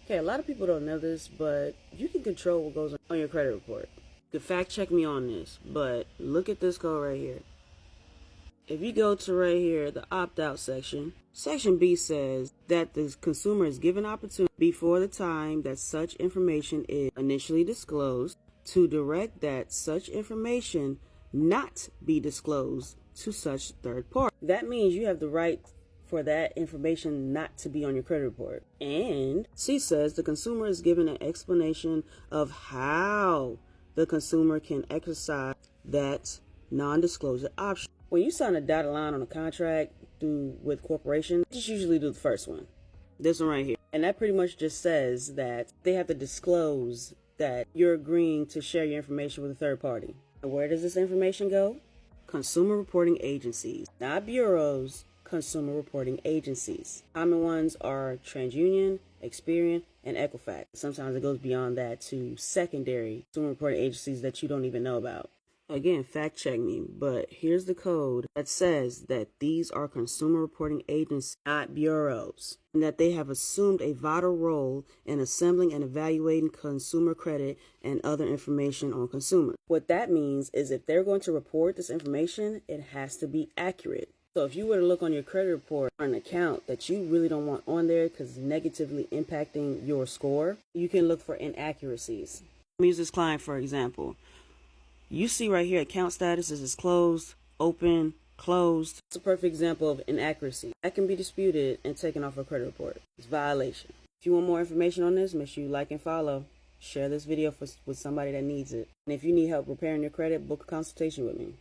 Hey, a lot of people don't know this, but you can control what goes on your credit report. You can fact check me on this, but look at this code right here. If you go to right here, the opt-out section, section B says that the consumer is given opportunity before the time that such information is initially disclosed to direct that such information not be disclosed to such third party. That means you have the right for that information not to be on your credit report. And C says the consumer is given an explanation of how the consumer can exercise that non-disclosure option. When you sign a dotted line on a contract with corporations, just usually do the first one. This one right here. And that pretty much just says that they have to disclose that you're agreeing to share your information with a third party. And where does this information go? Consumer reporting agencies, not bureaus, consumer reporting agencies. Common ones are TransUnion, Experian, and Equifax. Sometimes it goes beyond that to secondary consumer reporting agencies that you don't even know about. Again, fact check me, but here's the code that says that these are consumer reporting agencies, not bureaus, and that they have assumed a vital role in assembling and evaluating consumer credit and other information on consumers. What that means is if they're going to report this information, it has to be accurate. So if you were to look on your credit report for an account that you really don't want on there because it's negatively impacting your score, you can look for inaccuracies. Let me use this client for example. You see right here, account status is closed, open, closed. It's a perfect example of inaccuracy. That can be disputed and taken off a credit report. It's violation. If you want more information on this, make sure you like and follow. Share this video with somebody that needs it. And if you need help repairing your credit, book a consultation with me.